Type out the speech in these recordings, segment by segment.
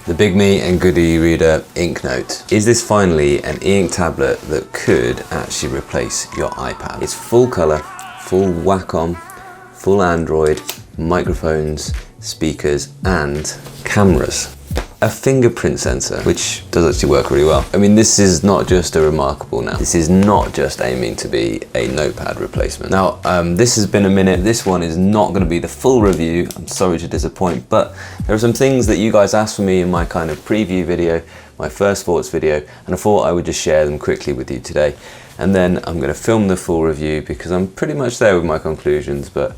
The Bigme and GoodEreader Inknote. Is this finally an e-ink tablet that could actually replace your iPad? It's full color, full Wacom, full Android, microphones, speakers and cameras. A fingerprint sensor, which does actually work really well. I mean, this is not just a remarkable now. This is not just aiming to be a notepad replacement. Now, this has been a minute. This one is not going to be the full review. I'm sorry to disappoint, but there are some things that you guys asked for me in my kind of preview video, my first thoughts video, and I thought I would just share them quickly with you today. And then I'm going to film the full review because I'm pretty much there with my conclusions, but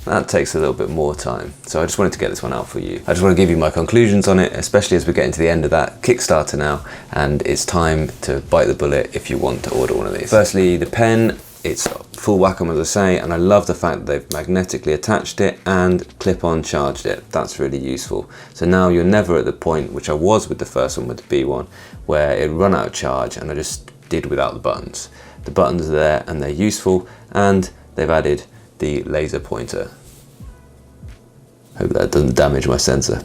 that takes a little bit more time. So I just wanted to get this one out for you. I just want to give you my conclusions on it, especially as we're getting to the end of that Kickstarter now, and it's time to bite the bullet if you want to order one of these. Firstly, the pen, it's full Wacom as I say, and I love the fact that they've magnetically attached it and clip-on charged it. That's really useful. So now you're never at the point, which I was with the first one with the B1, where it run out of charge and I just did without the buttons. The buttons are there and they're useful, and they've added the laser pointer. Hope that doesn't damage my sensor.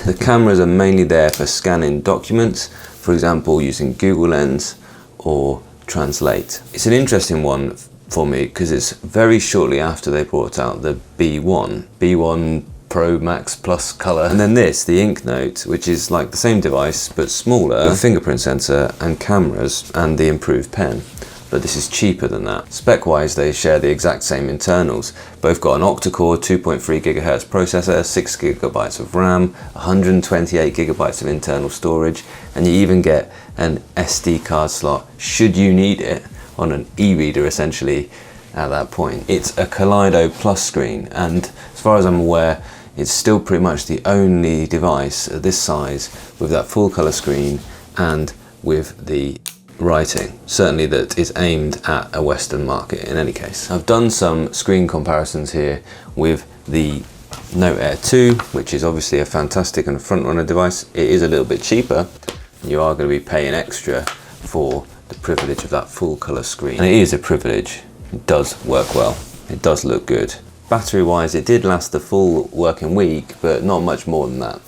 The cameras are mainly there for scanning documents, for example using Google Lens or Translate. It's an interesting one for me because it's very shortly after they brought out the B1 Pro Max Plus Color, and then this, the Inknote, which is like the same device but smaller, with fingerprint sensor and cameras and the improved pen. But this is cheaper than that. Spec-wise, they share the exact same internals. Both got an octa-core 2.3 GHz processor, 6 GB of RAM, 128 GB of internal storage, and you even get an SD card slot, should you need it, on an e-reader essentially at that point. It's a Kaleido Plus screen, and as far as I'm aware, it's still pretty much the only device this size with that full color screen and with the writing, certainly that is aimed at a Western market in any case. I've done some screen comparisons here with the Note Air 2, which is obviously a fantastic and front-runner device. It is a little bit cheaper. You are going to be paying extra for the privilege of that full color screen. And it is a privilege. It does work well. It does look good. Battery wise, it did last the full working week, but not much more than that.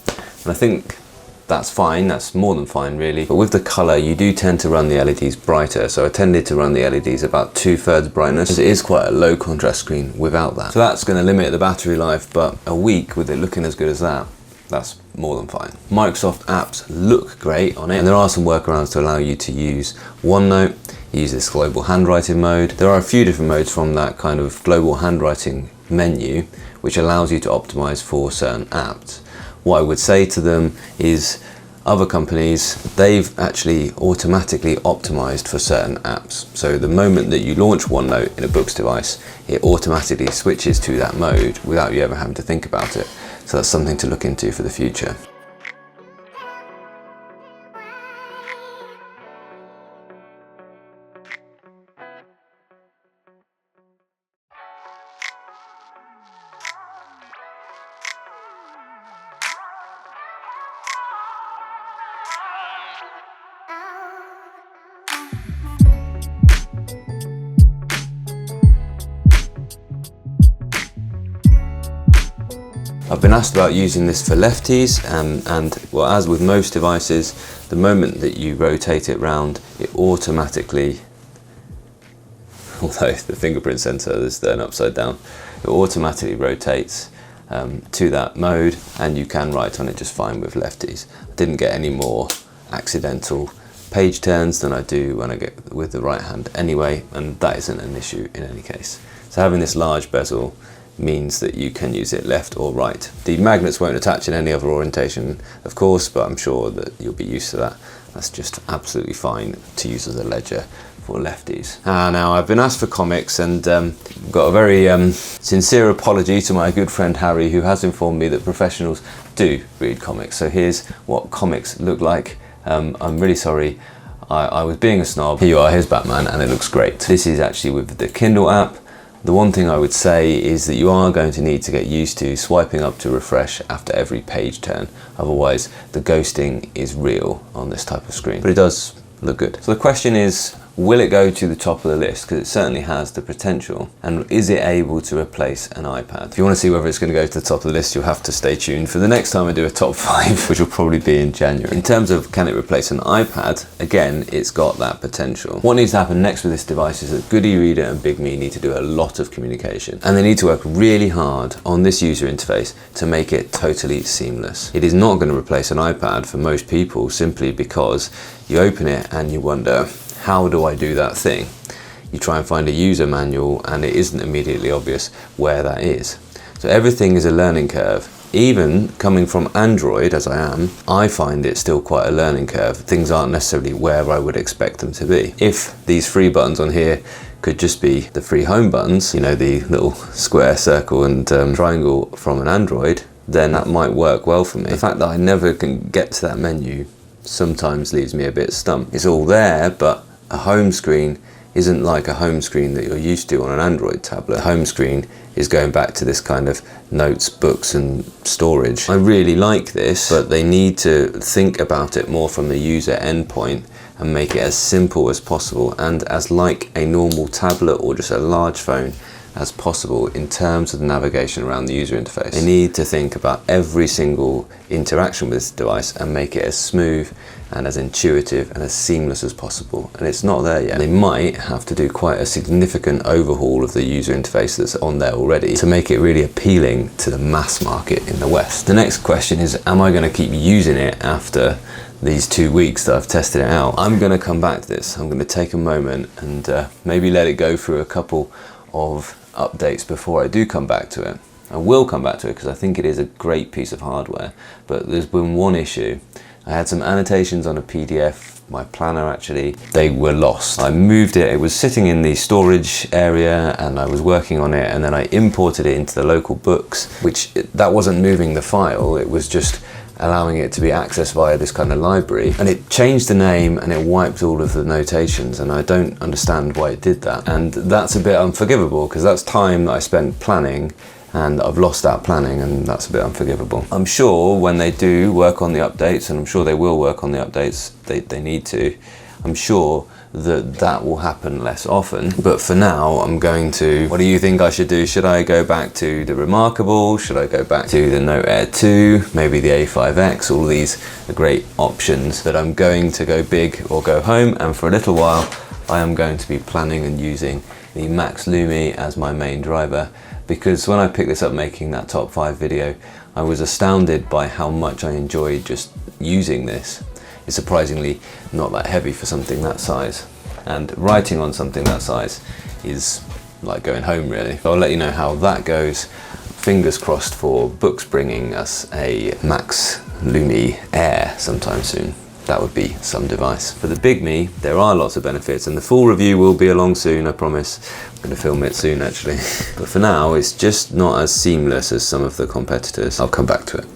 And I think that's fine, that's more than fine really. But with the color, you do tend to run the LEDs brighter. So I tended to run the LEDs about 2/3 brightness, as it is quite a low contrast screen without that. So that's gonna limit the battery life, but a week with it looking as good as that, that's more than fine. Microsoft apps look great on it, and there are some workarounds to allow you to use OneNote, use this global handwriting mode. There are a few different modes from that kind of global handwriting menu, which allows you to optimize for certain apps. What I would say to them is other companies, they've actually automatically optimized for certain apps. So the moment that you launch OneNote in a Boox device, it automatically switches to that mode without you ever having to think about it. So that's something to look into for the future. I've been asked about using this for lefties, and well, as with most devices, the moment that you rotate it round, it automatically, although the fingerprint sensor is then upside down, it automatically rotates to that mode, and you can write on it just fine with lefties. I didn't get any more accidental page turns than I do when I get with the right hand anyway, and that isn't an issue in any case. So having this large bezel means that you can use it left or right. The magnets won't attach in any other orientation, of course, but I'm sure that you'll be used to that. That's just absolutely fine to use as a ledger for lefties. Now I've been asked for comics, and got a very sincere apology to my good friend Harry, who has informed me that professionals do read comics. So here's what comics look like. I'm really sorry, I was being a snob. Here you are, here's Batman, and it looks great. This is actually with the Kindle app. The one thing I would say is that you are going to need to get used to swiping up to refresh after every page turn. Otherwise, the ghosting is real on this type of screen. But it does look good. So the question is, will it go to the top of the list? Because it certainly has the potential. And is it able to replace an iPad? If you want to see whether it's going to go to the top of the list, you'll have to stay tuned for the next time I do a top 5, which will probably be in January. In terms of can it replace an iPad, again, it's got that potential. What needs to happen next with this device is that GoodEreader and Bigme need to do a lot of communication. And they need to work really hard on this user interface to make it totally seamless. It is not going to replace an iPad for most people simply because you open it and you wonder, how do I do that thing? You try and find a user manual and it isn't immediately obvious where that is. So everything is a learning curve. Even coming from Android, as I am, I find it still quite a learning curve. Things aren't necessarily where I would expect them to be. If these 3 buttons on here could just be the 3 home buttons, you know, the little square, circle and triangle from an Android, then that might work well for me. The fact that I never can get to that menu sometimes leaves me a bit stumped. It's all there, but a home screen isn't like a home screen that you're used to on an Android tablet. The home screen is going back to this kind of notes, books and storage. I really like this, but they need to think about it more from the user endpoint and make it as simple as possible and as like a normal tablet or just a large phone as possible in terms of the navigation around the user interface. They need to think about every single interaction with this device and make it as smooth and as intuitive and as seamless as possible. And it's not there yet. They might have to do quite a significant overhaul of the user interface that's on there already to make it really appealing to the mass market in the West. The next question is, am I going to keep using it after these 2 weeks that I've tested it out? I'm going to come back to this. I'm going to take a moment and maybe let it go through a couple of updates before I do come back to it. I will come back to it because I think it is a great piece of hardware, but there's been one issue. I had some annotations on a PDF, my planner actually, they were lost. I moved it, it was sitting in the storage area and I was working on it, and then I imported it into the local books, which that wasn't moving the file, it was just allowing it to be accessed via this kind of library, and it changed the name and it wiped all of the notations, and I don't understand why it did that. And that's a bit unforgivable because that's time that I spent planning and I've lost that planning, and that's a bit unforgivable. I'm sure when they do work on the updates, and I'm sure they will work on the updates, they need to, I'm sure that will happen less often. But for now, I'm going to, what do you think I should do? Should I go back to the Remarkable? Should I go back to the Note Air 2? Maybe the A5X? All these are great options, but I'm going to go big or go home, and for a little while, I am going to be planning and using the Max Lumi as my main driver, because when I picked this up making that top 5 video, I was astounded by how much I enjoyed just using this. It's surprisingly not that heavy for something that size, and writing on something that size is like going home really. So I'll let you know how that goes. Fingers crossed for Boox bringing us a Max Lumi Air sometime soon. That would be some device. For the Bigme, there are lots of benefits, and the full review will be along soon, I promise. I'm going to film it soon actually. But for now, it's just not as seamless as some of the competitors. I'll come back to it.